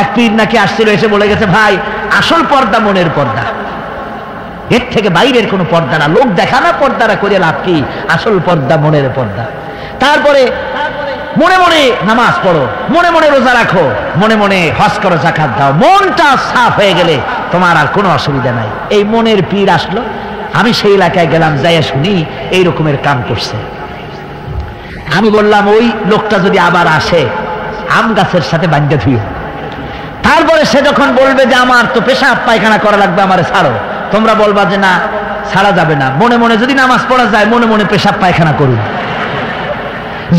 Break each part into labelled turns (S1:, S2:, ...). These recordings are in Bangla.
S1: এক পীর নাকি আসছিল, এসে বলে গেছে, ভাই আসল পর্দা মনের পর্দা, এর থেকে বাইরের কোনো পর্দা না, লোক দেখানা পর্দারা করে লাভ কি, আসল পর্দা মনের পর্দা। তারপরে মনে মনে নামাজ পড়ো, মনে মনে রোজা রাখো, মনে মনে হজ করো, যাকাত দাও, মনটা সাফ হয়ে গেলে তোমার আর কোনো অসুবিধা নাই। এই মনের পীর আসলো, আমি সেই এলাকায় গেলাম, যাইয়া শুনি এই রকমের কাম করছে। আমি বললাম, ওই লোকটা যদি আবার আসে আম গাছের সাথে বান্ধা ধুইও। তারপরে সে যখন বলবে যে আমার তো পেশাব পায়খানা করা লাগবে, আমারে ছাড়ো, তোমরা বলবা যে না ছাড়া যাবে না, মনে মনে যদি নামাজ পড়া যায় মনে মনে পেশাব পায়খানা করুন।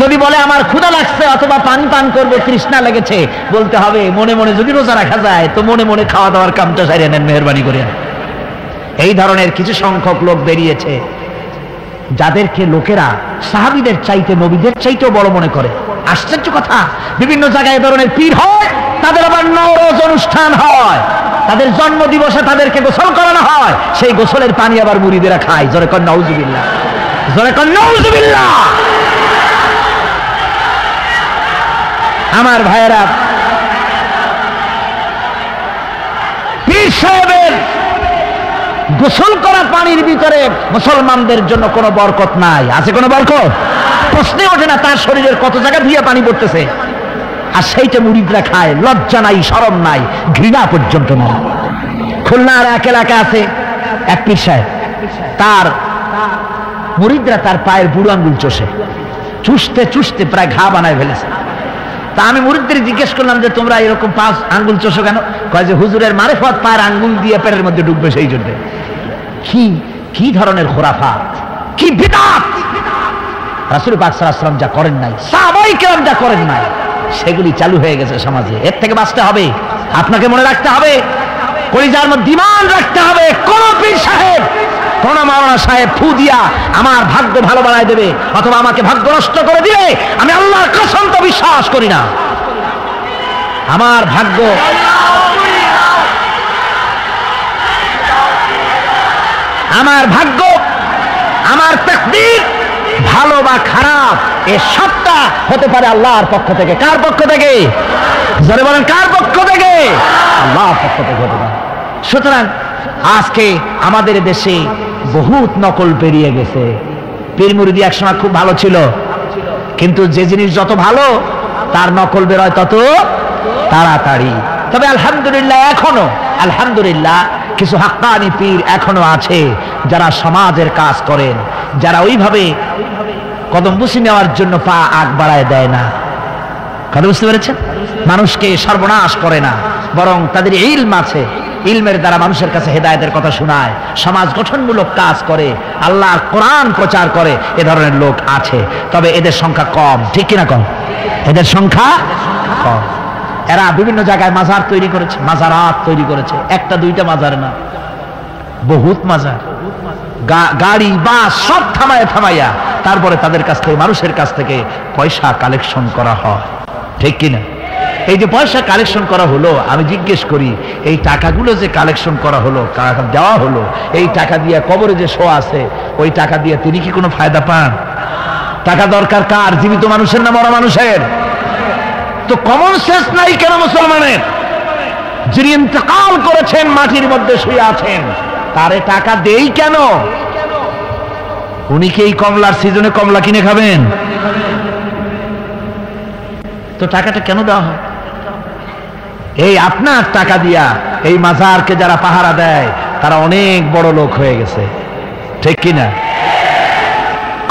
S1: যদি বলে আমার ক্ষুধা লাগছে অথবা পানি পান করবো, তৃষ্ণা লেগেছে, বলতে হবে মনে মনে যদি রোজা রাখা যায় তো মনে মনে খাওয়া দাওয়ার কামটা সারিয়ে নেন, মেহরবানি করে। এই ধরনের কিছু সংখ্যক লোক বেরিয়েছে যাদেরকে লোকেরা সাহাবীদের চাইতে নবীদের চাইতেও বড় মনে করে। আশ্চর্য কথা, বিভিন্ন জায়গায় এ ধরনের পীর হয়, তাদের আবার নওরোজ অনুষ্ঠান হয়, তাদের জন্মদিবসে তাদেরকে গোসল করানো হয়, সেই গোসলের পানি আবার মুরিদেরা খায়। জোরে কর নাউজুবিল্লাহ, জোরে কর নাউজুবিল্লাহ। আমার ভাইয়েরা, পীর সাহেবের গোসল করা পানির ভিতরে মুসলমানদের জন্য কোনো বরকত নাই। আছে কোনো বরকত? প্রশ্নে ওঠে না। তার শরীরের কত জায়গা ধুয়ে পানি পড়তেছে, আর সেইটা মুরিদরা খায়। লজ্জা নাই, শরম নাই, ঘৃণা পর্যন্ত নাই। খুলনার এক এলাকা আছে এক পীর সাহেব, তার মুরিদরা তার পায়ের বুড়ো আঙ্গুল চষে, চুষতে চুষতে প্রায় ঘা বানায় ফেলেছে। তা আমি মুরিদদের জিজ্ঞেস করলাম যে তোমরা এরকম পাঁচ আঙ্গুল চষো কেন? কয় যে হুজুরের মারেফত পায়ের আঙ্গুল দিয়ে পেটের মধ্যে ঢুকবে, সেই জন্য। কি ধরনের খোরাফাত, কি বিদআত! রাসূল পাক সাল্লাল্লাহু আলাইহি ওয়াসাল্লাম যা করেন নাই, সাহাবায়ে কেরাম যা করেন নাই, সেগুলি চালু হয়ে গেছে সমাজে। এর থেকে বাঁচতে হবে, আপনাকে মনে রাখতে হবে, কলিজার মধ্যে ঈমান রাখতে হবে। কোন পীর সাহেব, কোন মাওলানা সাহেব ফু দিয়া আমার ভাগ্য ভালো বানায় দেবে অথবা আমাকে ভাগ্য নষ্ট করে দিবে, আমি আল্লাহর কসম তো বিশ্বাস করি না। আমার ভাগ্য, আমার তাকদীর, ভালো বা খারাপ, এ সবটা হতে পারে আল্লাহর পক্ষ থেকে। কার পক্ষ থেকে? জোরে বলেন, কার পক্ষ থেকে? আল্লাহর পক্ষ থেকে হতে পারে। সুতরাং আজকে আমাদের দেশে বহুত নকল পেরিয়ে গেছে। পীর মুরিদি একসময় খুব ভালো ছিল, কিন্তু যে জিনিস যত ভালো তার নকল বেরোয় তত তাড়াতাড়ি। তবে আলহামদুলিল্লাহ, এখনো আলহামদুলিল্লাহ কিছু হাক্কানি পীর এখনো আছে যারা সমাজের কাজ করেন, যারা ওইভাবে কদম বুসি নেওয়ার জন্য পা আগ বাড়ায় দেয় না। কথা বুঝতে পেরেছেন? মানুষকে সর্বনাশ করে না, বরং তাদের ইলম আছে, ইলমের দ্বারা মানুষের কাছে হেদায়েতের কথা শোনায়, সমাজ গঠনমূলক কাজ করে, আল্লাহর কোরআন প্রচার করে। এ ধরনের লোক আছে, তবে এদের সংখ্যা কম। ঠিক কিনা? কম, এদের সংখ্যা কম। এরা বিভিন্ন জায়গায় মাজার তৈরি করেছে, মাজারাত তৈরি করেছে, একটা দুইটা মাজার না, বহুত মাজার, গাড়ি বাস সব থামাইয়া তারপরে তাদের কাছ থেকে, মানুষের কাছ থেকে পয়সা কালেকশন করা হয়। ঠিক কিনা? এই যে পয়সা কালেকশন করা হলো, আমি জিজ্ঞেস করি, এই টাকাগুলো যে কালেকশন করা হলো, দেওয়া হলো, এই টাকা দিয়ে কবরে যে শো আছে, ওই টাকা দিয়ে তিনি কি কোনো ফায়দা পান? টাকা দরকার কার? জীবিত মানুষের না মরা মানুষের? তো কমন সেন্স নাই কেন মুসলমানের? যিনি ইন্তেকাল করেছেন, মাটির মধ্যে শুয়ে আছেন, তারে টাকা দেই কেন? উনি কি এই কমলার সিজনে কমলা কিনে খাবেন? তো টাকাটা কেন দেওয়া হয়? এই আপনার টাকা দিয়া এই মাজারকে যারা পাহারা দেয় তারা অনেক বড় লোক হয়ে গেছে। ঠিক কিনা?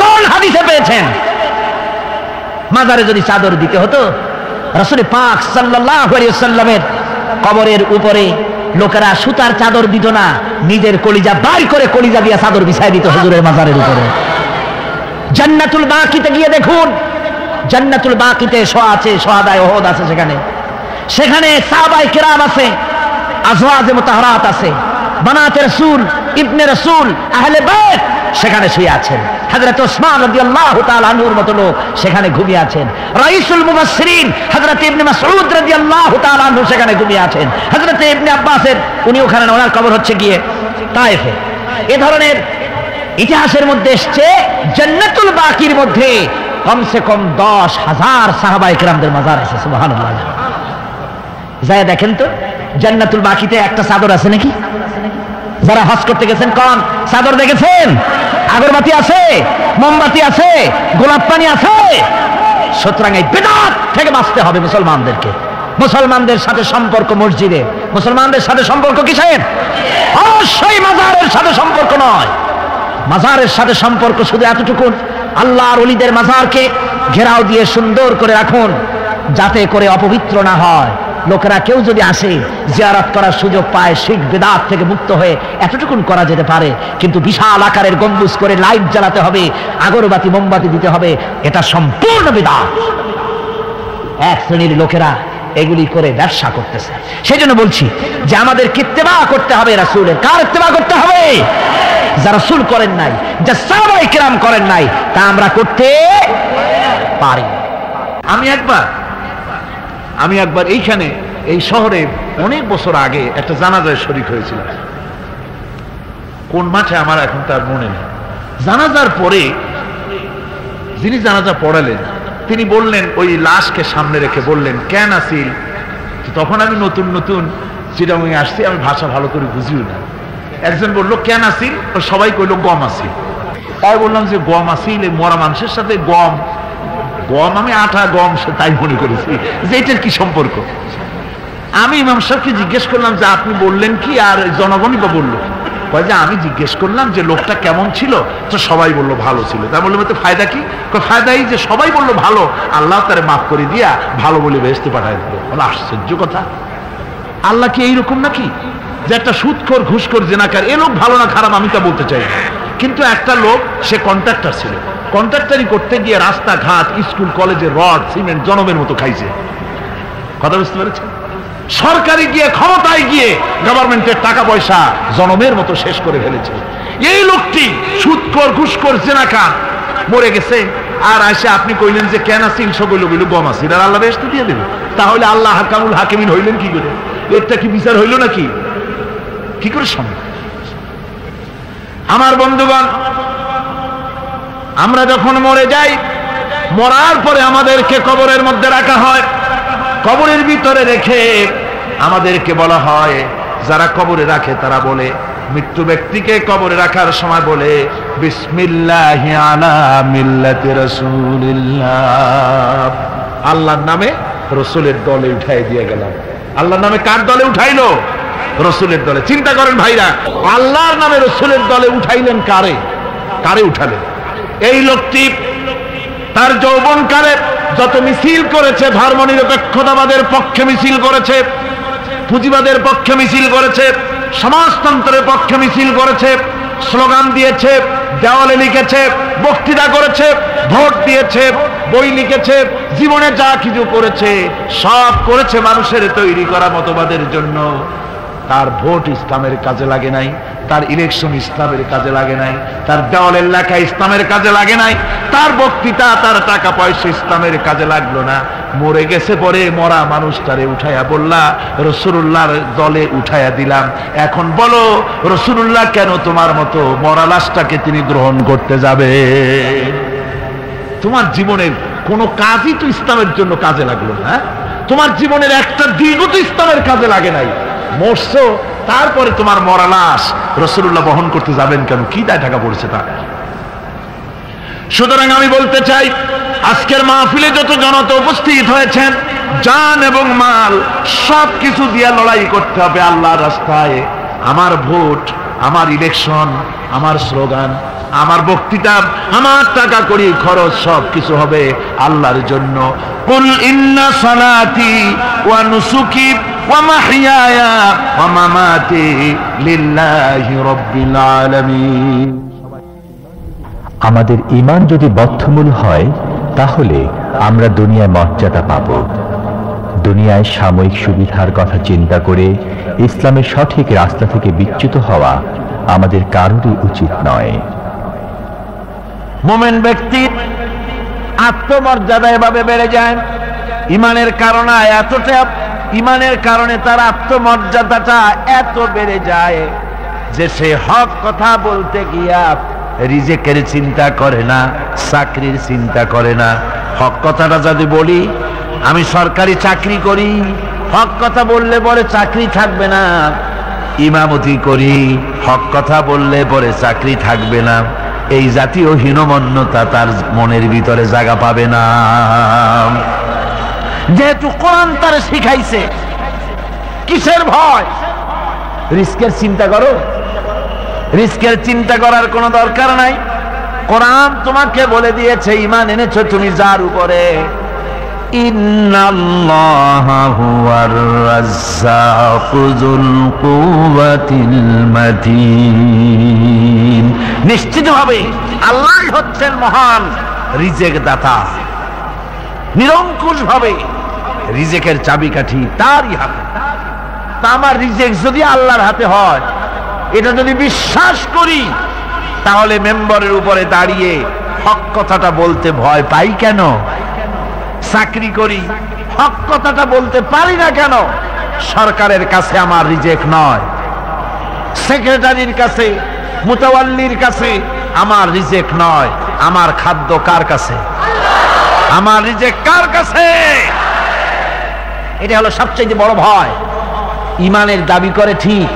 S1: কোন হাদিসে পেয়েছেন? মাজারে যদি চাদর দিতে হতো, রাসূল পাক সাল্লাল্লাহু আলাইহি ওয়াসাল্লামের কবরের উপরে লোকেরা সুতার চাদর দিত না, নিজের কলিজা বাইর করে কলিজা দিয়া চাদর বিছায় দিত হুজুরের মাজারের উপরে। জান্নাতুল বাকিতে গিয়ে দেখুন, জান্নাতুল বাকিতে আছে, শহাদায়ে উহুদ আছে, সেখানে সাহাবায়ে কেরাম আছে, আজওয়াজে মুতাহহারাত আছে, বানাতে রাসূল, ইবনে রাসূল, আহলে বাইত সেখানে শুয়ে আছেন। হযরত ওসমান রাদিয়াল্লাহু তাআলা আনহুর মতো লোক সেখানে ঘুমিয়ে আছেন। রাইসুল মুফাসসিরিন হযরত ইবনে মাসউদ রাদিয়াল্লাহু তাআলা আনহু সেখানে ঘুমিয়ে আছেন। হযরত ইবনে আব্বাসের, উনি ওখানে, ওনার কবর হচ্ছে গিয়ে তায়েফে। এ ধরনের ইতিহাসের মধ্যে এসছে জান্নাতুল বাকির মধ্যে কমসে কম 10,000 সাহাবায়ে কেরামদের মাজার আছে। সুবহানাল্লাহ। যায় দেখেন তো জান্নাতুল বাকিতে একটা চাদর আছে নাকি? যারা হজ করতে গেছেন কোন চাদর দেখেছেন? আগরবাতি আছে, মোমবাতি আছে, গোলাপ পানি আছে। সুতরাং এই বিদআত থেকে বাঁচতে হবে মুসলমানদেরকে। মুসলমানদের সাথে সম্পর্ক মসজিদে, মুসলমানদের সাথে সম্পর্ক কিসের? অবশ্যই মাজারের সাথে সম্পর্ক নয়। মাজারের সাথে সম্পর্ক শুধু এতটুকু, আল্লাহর ওলিদের মাজারকে ঘেরাও দিয়ে সুন্দর করে রাখুন যাতে করে অপবিত্র না হয়। লোকেরা কেউ যদি আসে জিয়ারত করার সুযোগ পায়, শিরক বিদআত থেকে মুক্ত হয়ে এতটুকুন করা যেতে পারে। কিন্তু বিশাল আকারের গম্বুজ করে লাইট জ্বালাতে হবে, আগরবাতি মোমবাতি দিতে হবে, এটা সম্পূর্ণ বিদআত। এক শ্রেণীর লোকেরা এগুলি করে ব্যবসা করতেছে। সেই জন্য বলছি যে আমাদের ইত্তেবা করতে হবে রাসূলের। কার ইত্তেবা করতে হবে? যা রাসূল করেন নাই, যা সাহাবায়ে কেরাম করেন নাই, তা আমরা করতে পারি।
S2: আমি একবার এইখানে এই শহরে অনেক বছর আগে একটা জানাজায় শরীক হয়েছিলাম। কোন মাঠে আমার এখন তার মনে নেই। জানাজার পরে যিনি জানাজা পড়ালেন তিনি বললেন, ওই লাশকে সামনে রেখে বললেন, কেন আসিল? তখন আমি নতুন নতুন চিটাগাঙে আসছি, আমি ভাষা ভালো করে বুঝিও না। একজন বললো কেন আসিল? সবাই কইল গম আসিল। তাই বললাম যে গম আসিল, মরা মানুষের সাথে গম, আমি আটা গম তাই মনে করেছি যে এটার কি সম্পর্ক। আমি ইমাম সাহেবকে জিজ্ঞেস করলাম যে আপনি বললেন কি, আর জনগণই বা বললো কয় যে আমি জিজ্ঞেস করলাম যে লোকটা কেমন ছিল, তো সবাই বললো ভালো ছিল। তাই বললাম তো ফায়দা কি? ফায়দা এই যে সবাই বললো ভালো, আল্লাহ তারে মাফ করে দিয়া ভালো বলে বেহেশতে পাঠায় দিল। বলে আশ্চর্য কথা, আল্লাহ কি এইরকম নাকি যে একটা সুদখোর ঘুষখোর জেনাকার এ লোক ভালো না খারাপ আমি তা বলতে চাই না, কিন্তু একটা লোক সে কন্ট্রাক্টর ছিল, কন্ট্রাক্টারি করতে গিয়ে রাস্তাঘাট স্কুল কলেজে রড সিমেন্ট জনমের মতো খাইছে। কথা বুঝতে পেরেছেন? সরকারি গিয়ে ক্ষমতায় গিয়ে গভর্নমেন্টের টাকা পয়সা জনমের মতো শেষ করে ফেলেছে। এই লোকটি সুদখোর ঘুষখোর জেনাকার মরে গেছে, আর আসে আপনি কইলেন যে কেন আসিল? সকল বইল গম আসিল, আর আল্লাহ বেহেশতে দিয়ে দেবে। তাহলে আল্লাহ হাকামুল হাকিমিন হইলেন কি করে? এটা কি বিচার হইল নাকি? কি করে সম্ভব? আমার বন্ধুগণ, আমরা যখন মরে যাই, মরার পরে আমাদেরকে কবরের মধ্যে রাখা হয়। কবরের ভিতরে রেখে আমাদেরকে বলা হয়, যারা কবরে রাখে তারা বলে, মৃত্যু ব্যক্তিকে কবরে রাখার সময় বলে, বিসমিল্লাহি আলা মিল্লাতি রাসূলিল্লাহ, আল্লাহর নামে রাসূলের দলে উঠাই দিয়ে গেলাম। আল্লাহর নামে কার দলে উঠাইলো? রাসূলের দলে। চিন্তা করেন ভাইরা, আল্লাহর নামে রাসূলের দলে উঠাইলেন কারে? কারে উঠালেন? এই লোকটি তার যৌবনকালে যত মিছিল করেছে, ধর্মনিরপেক্ষতাবাদের পক্ষে মিছিল করেছে, পুঁজিবাদের পক্ষে মিছিল করেছে, সমাজতন্ত্রের পক্ষে মিছিল করেছে, স্লোগান দিয়েছে, দেওয়ালে লিখেছে, বক্তৃতা করেছে, ভোট দিয়েছে, বই লিখেছে, জীবনে যা কিছু করেছে সব করেছে মানুষের তৈরি করা মতবাদের জন্য। তার ভোট ইসলামের কাজে লাগে নাই, তার ইলেকশন ইসলামের কাজে লাগে নাই, তার দেওয়ালের লেখা ইসলামের কাজে লাগে নাই, তার বক্তৃতা, তার টাকা পয়সা ইসলামের কাজে লাগলো না। মরে গেছে, পরে মরা মানুষটারে উঠাইয়া বললা রাসূলুল্লাহর দলে উঠাইয়া দিলাম। এখন বলো রাসূলুল্লাহ কেন তোমার মতো মরা লাশটাকে তিনি গ্রহণ করতে যাবে? তোমার জীবনের কোনো কাজই তো ইসলামের জন্য কাজে লাগলো না। তোমার জীবনের একটা দিনও তো ইসলামের কাজে লাগে নাই। মরছো, তারপরে তোমার মরা লাশ রাসূলুল্লাহ বহন করতে যাবেন কেন? কি দায় টাকা পড়েছে তার? সুতরাং আমি বলতে চাই, আজকের মাহফিলে যত জনতা উপস্থিত হয়েছেন, জান এবং মাল সব কিছু দিয়ে লড়াই করতে হবে আল্লাহর রাস্তায়। আমার ভোট, আমার ইলেকশন, আমার স্লোগান, আমার বক্তৃতা, আমার টাকা করি খরচ সব কিছু হবে আল্লাহর জন্য। কুল ইন্না সালাতি ওয়া নুসুকি ওয়া মাহইয়ায়া ওয়া মামাতি লিল্লাহি রাব্বিল আলামিন।
S3: আমাদের ঈমান যদি বদ্ধমূল হয়, তাহলে আমরা দুনিয়ায় মর্যাদা পাব। দুনিয়ায় সাময়িক সুবিধার কথা চিন্তা করে ইসলামের সঠিক রাস্তা থেকে বিচ্যুত হওয়া আমাদের কারোরই উচিত নয়।
S1: মুমিন ব্যক্তির আত্মমর্যাদা এভাবে বেড়ে যায় ইমানের কারণে। এতটা ইমানের কারণে তার আত্মমর্যাদাটা এত বেড়ে যায় যে সে হক কথা বলতে গিয়া রিজেকের চিন্তা করে না, চাকরির চিন্তা করে না। হক কথাটা যদি বলি, আমি সরকারি চাকরি করি,
S2: হক কথা বললে পরে চাকরি থাকবে না, ইমামতি করি, হক কথা বললে পরে চাকরি থাকবে না, এই জাতীয় হীনমন্যতা তার মনের ভিতরে জায়গা পাবে না। যেহেতু কোরআন তার শিখাইছে, কিসের ভয়? রিস্কের চিন্তা করো? রিস্কের চিন্তা করার কোনো দরকার নাই। কোরআন তোমাকে বলে দিয়েছে, ঈমান এনেছো তুমি যার উপরে, ইন্নাল্লাহা হুয়ার রাজ্জাকু যুল কুওয়াতিল মাতিন, নিশ্চিতভাবে আল্লাহই হচ্ছেন মহান রিজেক দাতা। নিরঙ্কুশভাবে রিজেকের চাবিকাঠি তারই হাতে। তা আমার রিজেক যদি আল্লাহর হাতে হয়, এটা যদি বিশ্বাস করি, তাহলে মেম্বরের উপরে দাঁড়িয়ে হক কথাটা বলতে ভয় পাই কেন? চাকরি করি, হক কথাটা বলতে পারি না কেন? সরকারের কাছে আমার রিজেক নয়, সেক্রেটারির কাছে, মুতাওয়াল্লির কাছে আমার রিজেক নয়। আমার খাদ্য কার কাছে? আমার রিজেক কার কাছে? এটা হলো সবচেয়ে বড় ভয়। ঈমানের দাবি করে ঠিক,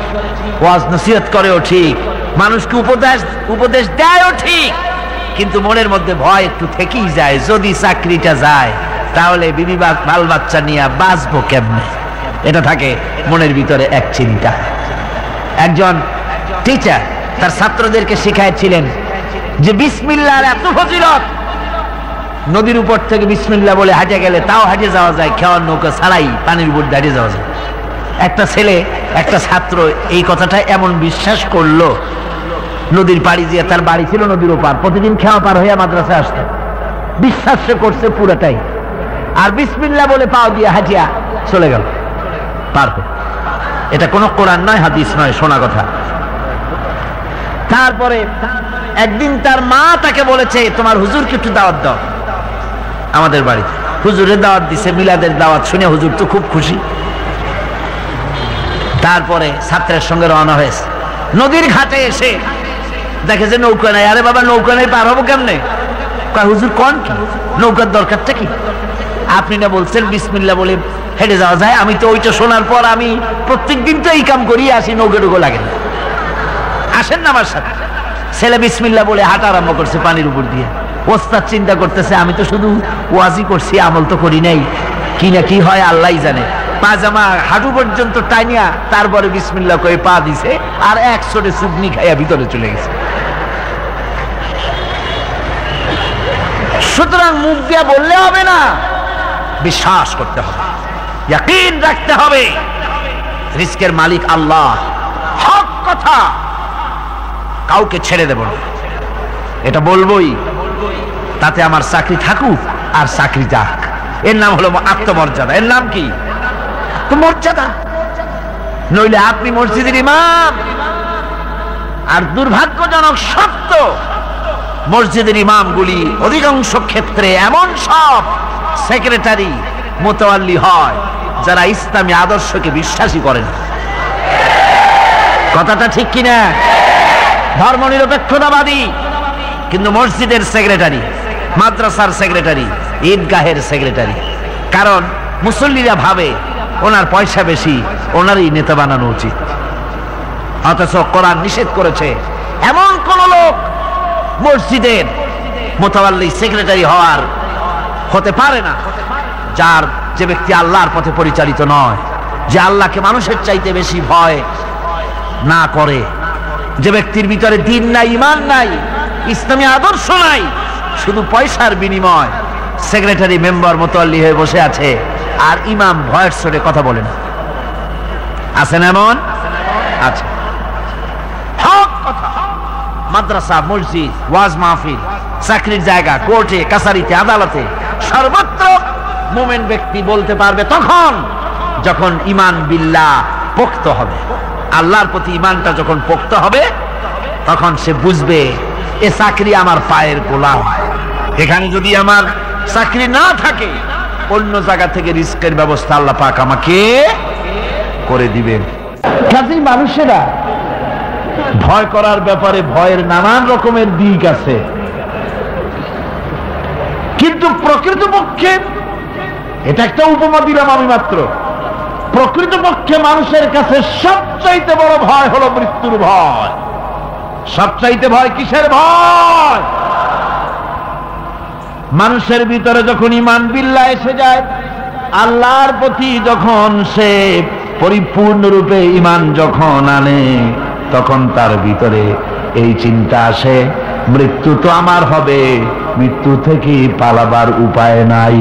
S2: ওয়াজ নসিহত করেও ঠিক, মানুষকে উপদেশ দেয়ও ঠিক, কিন্তু মনের মধ্যে ভয় একটু থেকেই যায়, যদি চাকরিটা যায় তাহলে বিবি বাল বাচ্চা নিয়ে বাঁচবো কেমনে, এটা থাকে মনের ভিতরে এক চিন্তা। একজন টিচার তার ছাত্রদেরকে শিখাইছিলেন যে বিসমিল্লাহর এত ফজিলত, নদীর উপর থেকে বিসমিল্লাহ বলে হাঁটে গেলে তাও হাঁটে যাওয়া যায়, খেওয়ার নৌকা ছাড়াই পানির উপর দাঁড়িয়ে যাওয়া যায়। একটা ছেলে, একটা ছাত্র এই কথাটা এমন বিশ্বাস করলো, নদীর পাড়ি দিয়ে, তার বাড়ি ছিল নদীর ওপার, প্রতিদিন খেওয়া পার হইয়া মাদ্রাসায় আসতো, বিশ্বাস করছে পুরাটাই, আর বিসমিল্লাহ বলে পাও দিয়ে হাঁটিয়া চলে গেল পার হয়ে। এটা কোনো কোরআন নয়, হাদিস নয়, শোনা কথা। তারপরে একদিন তার মা তাকে বলেছে, তোমার হুজুরকে একটু দাওয়াত দাও আমাদের বাড়িতে। হুজুরের দাওয়াত দিছে, মিলাদের দাওয়াত শুনে হুজুর তো খুব খুশি। তারপরে ছাত্রের সঙ্গে রওনা হয়েছে। নদীর ঘাটে এসে দেখে যে নৌকা নাই। আরে বাবা, নৌকা নাই, পার হবো কেমনে? কয় হুজুর কোন কি, নৌকার দরকারটা কি? আপনি না বলছেন বিসমিল্লাহ বলে হেঁটে যাওয়া যায়। আমি তো ওইটা শোনার পর আমি প্রত্যেক দিন তো এই কাম করি আসি, নৌকা টুকো লাগে না। আসেন না আমার সাথে। ছেলে বিসমিল্লাহ বলে হাঁটা আরম্ভ করছে পানির উপর দিয়ে। ওস্তাদ চিন্তা করতেছে, আমি তো শুধু ওয়াজি করছি, আমল তো করি নাই, কি না কি হয় আল্লাহই জানে। পাজামা হাঁটু পর্যন্ত টাইনিয়া তারপরে বিসমিল্লাহ করে পা দিছে, আর এক ছোটে চুগনি খাইয়া ভিতরে চলে গেছে। সুতরাং মুখ দিয়া বললে হবে না, বিশ্বাস করতে হবে, ইয়াকিন রাখতে হবে, রিস্কের মালিক আল্লাহ। হক কথা কাউকে ছেড়ে দেব না, এটা বলবোই, তাতে আমার চাকরি থাকুক আর চাকরি যাক। এর নাম হলো আত্মমর্যাদা। এর নাম কি? মর্যাদা। নইলে আপনি মসজিদের ইমাম, আর দুর্ভাগ্যজনক সত্য, মসজিদের ইমামগুলি অধিকাংশ ক্ষেত্রে এমন সব সেক্রেটারি মুতাওয়াল্লি হয় যারা ইসলামী আদর্শকে বিশ্বাসী করেন। কথাটা ঠিক কিনা? ধর্মনিরপেক্ষতাবাদী, কিন্তু মসজিদের সেক্রেটারি, মাদ্রাসার সেক্রেটারি, ঈদগাহের সেক্রেটারি। কারণ মুসল্লিরা ভাবে ওনার পয়সা বেশি, ওনারই নেতা বানানো উচিত। অথচ কোরআন নিষেধ করেছে এমন কোন লোক মসজিদের মুতাওয়াল্লি সেক্রেটারি হতে পারে না যে ব্যক্তি আল্লাহর পথে পরিচালিত নয়, যে আল্লাহকে মানুষের চাইতে বেশি ভয় না করে, যে ব্যক্তির ভিতরে দ্বীন নাই, ঈমান নাই, ইসলামী আদর্শ নাই, শুধু পয়সার বিনিময় সেক্রেটারি মেম্বার মুতাওয়াল্লি হয়ে বসে আছে, আর ইমাম ভয়ের স্বরে কথা বলে না। আছেন এমন? আছে। হক কথা, মাদ্রাসা, মসজিদ, ওয়াজ মাহফিল, চাকরির জায়গা, কোর্টে, কাছারিতে, আদালতে, সর্বত্র মুমিন ব্যক্তি বলতে পারবে তখন যখন ঈমান বিল্লাহ পোক্ত হবে। আল্লাহর প্রতি ঈমানটা যখন পোক্ত হবে, তখন সে বুঝবে এ চাকরি আমার পায়ের গোলাম। এখানে যদি আমার চাকরি না থাকে, অন্য জায়গা থেকে রিস্কের ব্যবস্থা আল্লাহ পাক আমাকে করে দিবেন। কাজেই মানুষেরা ভয় করার ব্যাপারে ভয়ের নানান রকমের দিক আছে, কিন্তু প্রকৃতপক্ষে এটা একটা উপমা দিলাম আমি মাত্র। প্রকৃতপক্ষে মানুষের কাছে সবচাইতে বড় ভয় হলো মৃত্যুর ভয়। সবচাইতে ভয় কিসের ভয়? মানুষের ভিতরে যখন ঈমান বিল্লাহ এসে যায়, আল্লাহর প্রতি যখন সে পরিপূর্ণরূপে ঈমান যখন আনে, তখন তার ভিতরে এই চিন্তা আসে, মৃত্যু তো আমার হবে, মৃত্যু থেকে পালাবার উপায় নাই।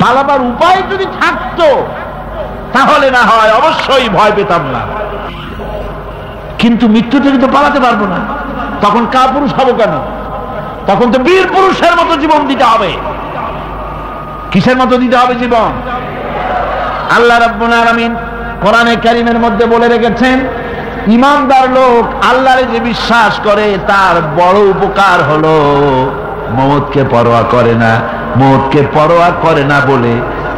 S2: পালাবার উপায় যদি থাকতো তাহলে না হয় অবশ্যই ভয় পেতাম না, কিন্তু মৃত্যু থেকে তো পালাতে পারবো না। তখন কাপুরুষ হবো কেন? তখন তো বীর পুরুষের মতো জীবন দিতে হবে। কিসের মতো দিতে হবে জীবন? আল্লাহ রাব্বুল আলামিন কোরআনে কারীমের মধ্যে বলে রেখেছেন, ঈমানদার লোক আল্লাহরে যে বিশ্বাস করে তার বড় উপকার হলো মওতকে পরোয়া করে না। মওতকে পরোয়া করে না বলে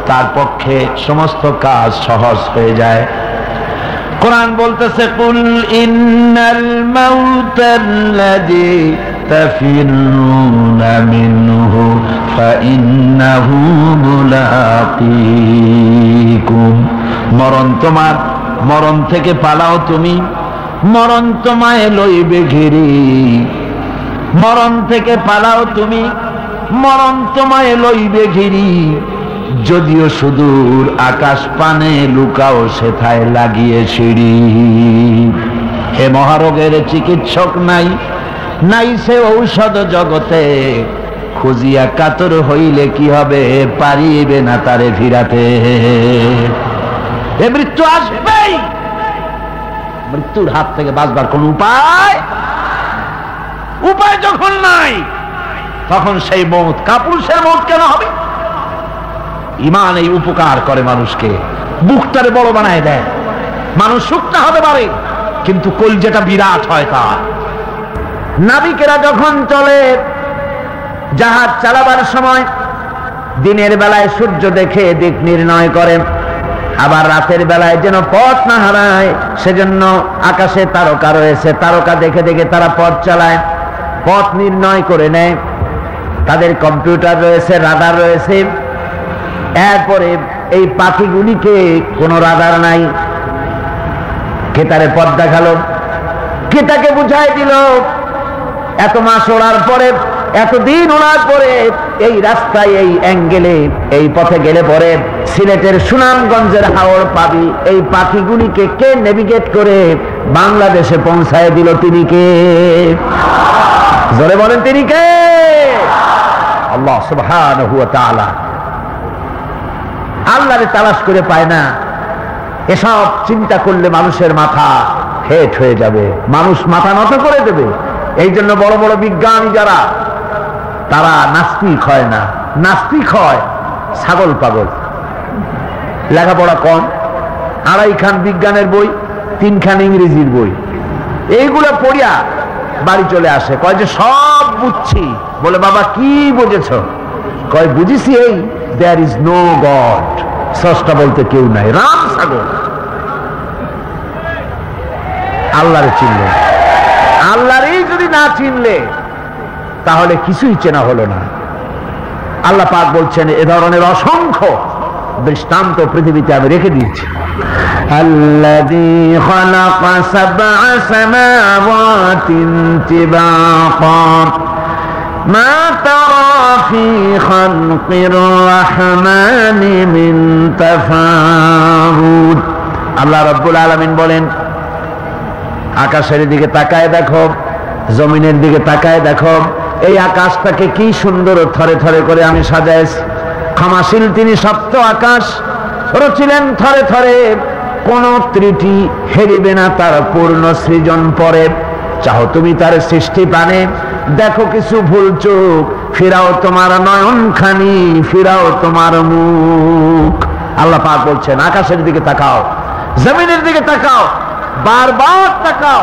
S2: তার পক্ষে সমস্ত কাজ সহজ হয়ে যায়। কোরআন বলতেছে, কুল ইন্নাল মাউতাল্লাযী তাফিরুনা মিনহু ফাইন্নাহু মুলাকীকুম। মরণ তোমার, মরণ থেকে পালাও তুমি, মরণ তোমায় লইবে ঘিরি। মরণ থেকে পালাও তুমি, মরণ তোমায় লইবে ঘিরি। যদিও সুদূর আকাশ পানে লুকাও সেথায় লাগিয়ে সিঁড়ি। হে মহারোগের চিকিৎসক নাই, নাই সে ঔষধ জগতে। খুঁজিয়া কাতর হইলে কি হবে, পারিবে না তারে ফিরাতে। এ মৃত্যু আসবেই। মৃত্যুর হাত থেকে বাঁচবার কোন উপায় যখন নাই, তখন সেই মওত কাপুরুষের মওত কেন হবে? ঈমান এই উপকার করে মানুষকে, বুকটারে বড় বানায় দেয়। মানুষ সুখটা হতে পারে, কিন্তু কলজেটা বিরাট হয় তার। নাবিকেরা যখন চলে জাহাজ চালাবার সময় দিনের বেলায় সূর্য দেখে দিক নির্ণয় করে, আবার রাতের বেলায় যেন পথ না হারায় সেজন্য আকাশে তারকা রয়েছে, তারকা দেখে দেখে তারা পথ চালায়, পথ নির্ণয় করে নেয়। তাদের কম্পিউটার রয়েছে, রাডার রয়েছে। এরপরে এই পাখিগুলিকে কোনো রাডার নাই, কে তারে পথ দেখালো, কে তাকে বুঝাই দিল? এত মাস ওড়ার পরে, এতদিন ওড়ার পরে এই রাস্তায়, এই অ্যাঙ্গেলে, এই পথে গেলে পরে সিলেটের সুনামগঞ্জের হাওড় পাবি। এই পাখিগুলিকে কে নেভিগেট করে বাংলাদেশে পৌঁছায় দিল? তিনি কে? জোরে বলেন, তিনি কে? আল্লাহ সুবহানাহু ওয়া তাআলা। আল্লাহরে তালাশ করে পায় না। এসব চিন্তা করলে মানুষের মাথা হেট হয়ে যাবে, মানুষ মাথা নত করে দেবে। এই জন্য বড় বড় বিজ্ঞানী যারা, তারা নাস্তিক হয় না, নাস্তিক হয় ছাগল পাগল। লেখাপড়া কম, 2.5 খান বিজ্ঞানের বই, 3 খান ইংরেজির বই, এইগুলো পড়িয়া বাড়ি চলে আসে, কয় যে সব বুঝছি। বলে, বাবা কি বুঝেছ? কয় বুঝেছি এই, দেয়ার ইজ নো গড, স্রষ্টা বলতে কেউ নাই, রাম ছাগল। আল্লাহরে চিনলে, আল্লাহরই যদি না চিনলে তাহলে কিছুই চেনা হলো না। আল্লাহ পাক বলছেন, এ ধরনের অসংখ্য দৃষ্টান্ত পৃথিবীতে আমি রেখে দিয়েছি। আল্লাযী খালাকা সাবআ সামাওয়াতিন তিবাকা মা তারা ফি খালকির রাহমানি মিন তাফাউত। আল্লাহ রাব্বুল আলামিন বলেন, আকাশের দিকে তাকায় দেখো, জমিনের দিকে তাকায় দেখো, এই আকাশটাকে কি সুন্দর থরে থরে করে আমি সাজাইছি। ক্ষমাশীল তিনি, সপ্ত আকাশ রচিলেন থরে থরে, কোন ত্রুটি হেরিবে না তার পূর্ণ সৃজন পরে। চাও তুমি তার সৃষ্টি পানে, দেখো কিছু ভুল চোখ, ফিরাও তোমার নয়নখানি, ফিরাও তোমার মুখ। আল্লাহ পাক বলছেন, আকাশের দিকে তাকাও, জমিনের দিকে তাকাও, বারবার তাকাও,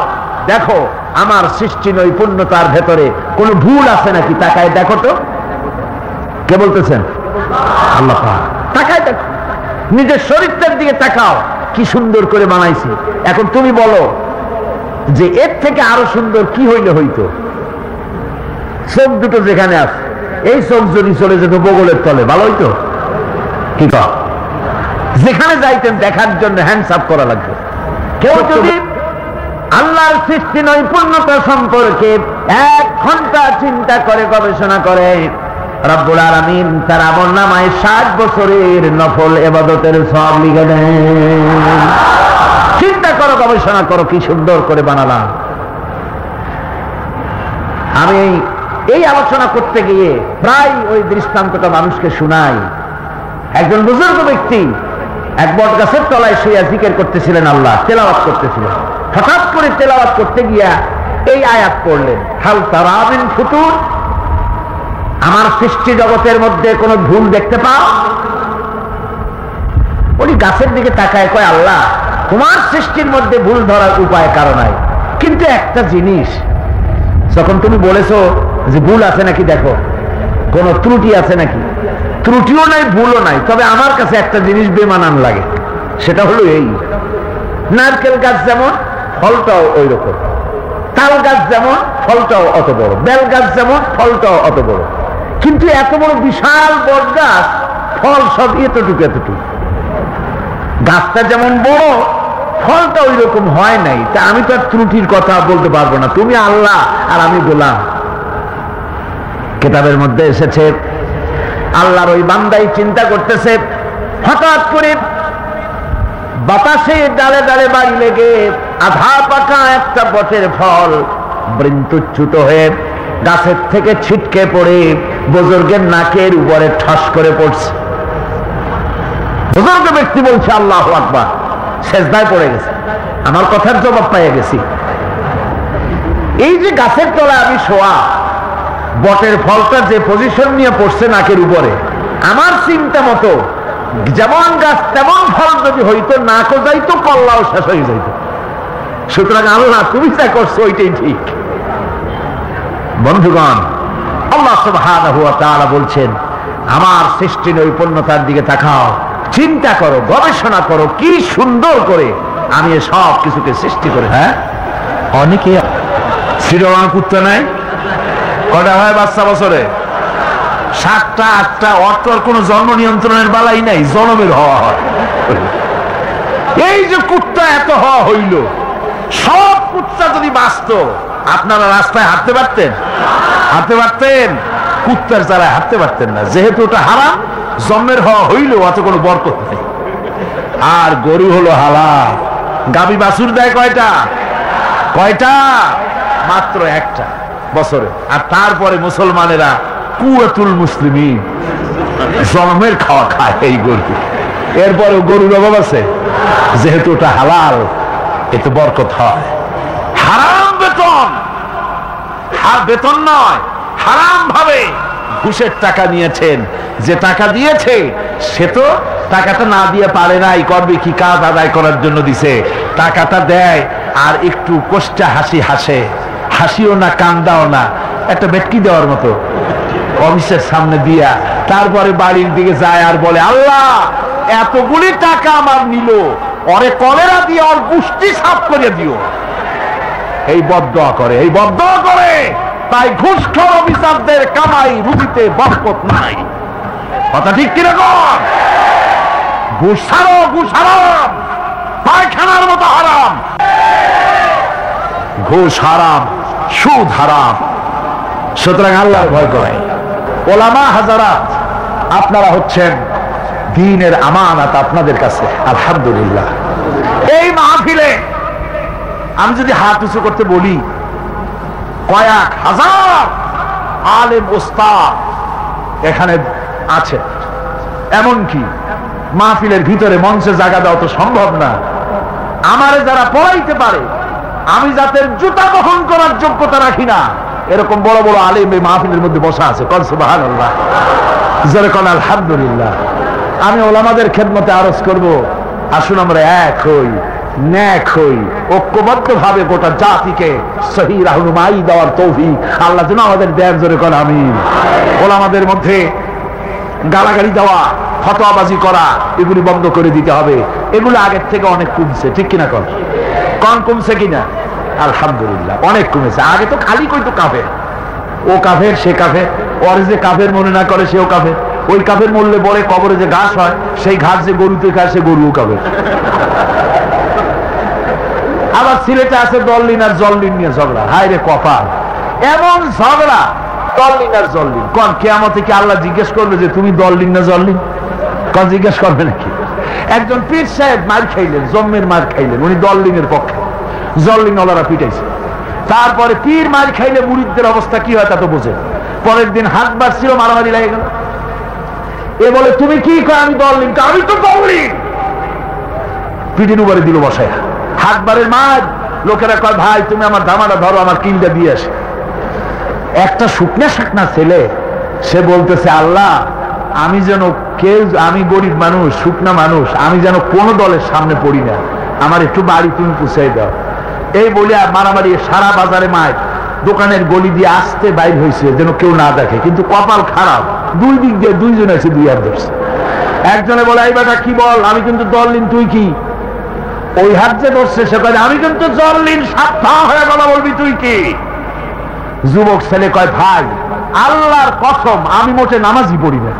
S2: দেখো আমার সৃষ্টি নৈপুণ্যতার ভেতরে কোন ভুল আছে নাকি, তাকায় দেখো তো। কে বলতেছেন? আল্লাহ পাক। তাকায় দেখো, নিজের শরীরটার দিকে তাকাও, কি সুন্দর করে বানাইছি। এখন তুমি বলো যে এর থেকে আরো সুন্দর কি হইলে হইতো? চোখ দুটো যেখানে আছে, এই চোখ যদি চলে যেত বগলের তলে, ভালো হইতো?
S1: কি কর, যেখানে যাইতেন দেখার জন্য হ্যান্ডস আপ করা লাগবে। কেউ যদি আল্লাহর সৃষ্টি নৈপুণ্যতা সম্পর্কে 1 ঘন্টা চিন্তা করে গবেষণা করে, রব্বুল আলামিন তার আমলনামায় 60 বছরের নফল ইবাদতের সওয়াব লিখে দেন। চিন্তা করো, গবেষণা করো, কি সুন্দর করে বানালাম। আমি এই আলোচনা করতে গিয়ে প্রায় ওই দৃষ্টান্তটা মানুষকে শোনাই। একজন বুজুর্গ ব্যক্তি এক বট গাছের তলায় শুয়ে জিকির করতেছিলেন, আল্লাহ তেলাওয়াত করতেছিলেন। হঠাৎ করে তেলাওয়াত করতে গিয়া এই আয়াত পড়লেন, হাল তারা মিন ফুতুর, আমার সৃষ্টি জগতের মধ্যে কোনো ভুল দেখতে পাও? উনি গাছের দিকে তাকায়, কয় আল্লাহ তোমার সৃষ্টির মধ্যে ভুল ধরার উপায় কারণ নাই, কিন্তু একটা জিনিস যখন তুমি বলেছো যে ভুল আছে নাকি, দেখো কোন ত্রুটি আছে নাকি? ত্রুটিও নাই, ভুলও নাই, তবে আমার কাছে একটা জিনিস বেমানান লাগে, সেটা হলো এই, নারকেল গাছ যেমন ফলটাও ওই রকম, তাল গাছ যেমন ফলটাও অত বড়, বেল গাছ যেমন ফলটাও অত বড়, কিন্তু এত বড় বিশাল বট গাছ ফল সব এতটুকু এতটুকু। গাছটা যেমন বড়, ফলটা ওই রকম হয় নাই, তা আমি তো আর ত্রুটির কথা বলতে পারবো না, তুমি আল্লাহ আর আমি গোলাম। কিতাবের মধ্যে এসেছে আল্লাহর ওই বান্দাই চিন্তা করতেছে, হঠাৎ করে বাতাসে ডালে ডালে বাড়ি লেগে আধা পাকা একটা বটের ফল বৃন্তুচ্যুত হয়ে গাছের থেকে ছিটকে পড়ে বুজুর্গের নাকের উপরে ঠাস করে পড়ছে। বুজুর্গ ব্যক্তি বলছে আল্লাহু আকবার, সেজদায় পড়ে গেছে, আমার কথার জবাব পেয়ে গেছি। এই যে গাছের তলায় আমি শোয়া, বটের ফলটা যে পজিশন নিয়ে পড়ছে নাকের উপরে, আমার চিন্তা মতো যেমন গাছ তেমন ফল যদি হইতো, নাকও যাইতো, কল্লাও শেষ হয়ে যাইত। সুতরাং আল্লাহ তুমি যা করছো ওইটাই ঠিক। বন্ধুগণ, আল্লাহ সুবহানাহু ওয়া তাআলা বলছেন আমার সৃষ্টি নৈপুণ্যতার দিকে তাকাও, চিন্তা করো, গবেষণা করো, কি সুন্দর করে আমি সব কিছুকে সৃষ্টি করে। হ্যাঁ, অনেকে শ্রীরমান কুত্তা নাই, কটা হয় বাচ্চা বছরে? 7টা 8টা। অর্থ কোনো জন্ম নিয়ন্ত্রণের বালাই নাই, জন্মের হওয়া হয়। এই যে কুত্তা এত হওয়া হইল, সব কুত্তা যদি বাঁচত, আপনারা রাস্তায় হাঁটতে পারতেন? হাঁটতে পারতেন? কুত্তার যারা হাঁটতে পারতেন না, যেহেতু ওটা হারাম, জন্মের হওয়া হইল, অত কোনো বরকত নেই। আর গরু হলো হালাল। গাভী বাছুর দেয় কয়টা? কয়টা? মাত্র একটা বছরে। আর তারপরে মুসলমানেরা কুয়াতুল মুসলিমিন, জন্মের খাওয়া খায় এই গরু। এরপরে গরুর অভাব আছে, যেহেতু ওটা হালাল, এতে বরকত হয়। হারাম বেতন, বেতন নয়, হারাম ভাবে ঘুষের টাকা নিয়েছেন, যে টাকা দিয়েছে সে তো টাকাটা না দিয়ে পারে নাই, করবে কি, কাজ আদায় করার জন্য দিছে, টাকাটা দেয় আর একটু কোষ্টা হাসি হাসে, হাসিও না কান্দাও না, একটা বেটকি দেওয়ার মতো অফিসের সামনে দিয়া তারপরে বাড়ির দিকে যায় আর বলে আল্লাহ এতগুলি টাকা আমার নিল, ওরে কলেরা দিয়ে ওর পুষ্টি সাফ করে দিও। এই বদদোয়া করে, এই বদদোয়া করে। তাই ঘুষখোর অফিসারদের কামাই রুজিতে বরকত নাই। কথা ঠিক কিরকম? ঘুষ ছাড়ো, ঘুষ হারাম, পায়খানার মতো হারাম। ঘুষ হারাম, সুদ হারাম। সুতরাং আল্লাহর ভয় করে। ওলামা হাজারাত, আপনারা হচ্ছেন দ্বীনের আমানত আপনাদের কাছে। আলহামদুলিল্লাহ, এই মাহফিলে আমি যদি হাত উঁচু করতে বলি, কয়েক হাজার আলেম ওস্তাদ এখানে আছে। এমনকি মাহফিলের ভিতরে মঞ্চে জায়গা দেওয়া তো সম্ভব না। আমারে যারা পড়াইতে পারে, আমি যাদের জুতা বহন করার যোগ্যতা রাখি না, এরকম বড় বড় আলেম এই মাহফিলের মধ্যে বসা আছে। কোন সুবহানাল্লাহ, যারা কোন আলহামদুলিল্লাহ। আমি ওলামাদের খেদমতে আরজ করব, আসুন আমরা এক হই, ন্যাক হই, ঐক্যবদ্ধ ভাবে গোটা জাতিকে সহি রাহনুমাই দেওয়ার তৌফিক আল্লাহ যেন আমাদের দেন। জোরে কোন আমিন। ওলামাদের মধ্যে গালাগালি দেওয়া, ফতোয়াবাজি করা, এগুলি বন্ধ করে দিতে হবে। এগুলো আগের থেকে অনেক কমছে, ঠিক কিনা? কম কমছে কিনা? আলহামদুলিল্লাহ, অনেক কমেছে। আগে তো খালি কইতো কাফের, ও কাফের, সে কাফের, ওর যে কাফের মনে না করে সেও কাফের।
S2: ওই কাফের মরলে বলে কবরে যে ঘাস হয় সেই ঘাস যে গরুতে খায় সে গরুও কাফের। আবার সিলেটে আছে দললিন আর জল্লিন নিয়ে ঝগড়া, হায় রে কপাল, এমন ঝগড়া দললিন আর জল্লিন। কোন কিয়ামতে কি আল্লাহ জিজ্ঞেস করবে যে তুমি দললিন না জল্লিন? কোন জিজ্ঞেস করবে নাকি? একজন পীর সাহেব মার খাইলেন, জম্মের মার খাইলেন, উনি দললিনের পক্ষে, জল্লিন ওলারা পিটাইছে। তারপরে পীর মার খাইলে মুরিদদের অবস্থা কি হয় তা তো বোঝে। পরের দিন হাত বাড়ছিল, মারামারি লাগে গেল। এ বলে তুমি কি কয়? আমি দললিন। আমি তো দললিন। পিঠের উপরে দিল বসায় হাত বাড়ের মার। লোকেরা কয় ভাই তুমি আমার ধামাটা ধরো, আমার কিনটা দিয়ে আসে। একটা শুকনা শাকনা ছেলে, সে বলতেছে আল্লাহ আমি যেন কেউ, আমি গরিব মানুষ, শুকনা মানুষ, আমি যেন কোন দলের সামনে পড়ি না, আমার একটু বাড়ি তুমি পুষাই দাও। এই বলে মারামারি সারা বাজারে মায়, দোকানের গলি দিয়ে আসতে বাইর হয়েছে যেন কেউ না দেখে। কিন্তু কপাল খারাপ, দুই দিক দিয়ে দুইজন আছে, দুই হাত ধরছে। একজনে বলে এই বেটা কি বল, আমি কিন্তু দললিন, তুই কি? ওই হাত যে ধরছে সে কয় আমি কিন্তু জল্লিন, সাবধান হয়ে কথা বলবি, তুই কি? যুবক ছেলে কয় ভাই আল্লাহর কসম আমি মোটে নামাজই পড়ি না।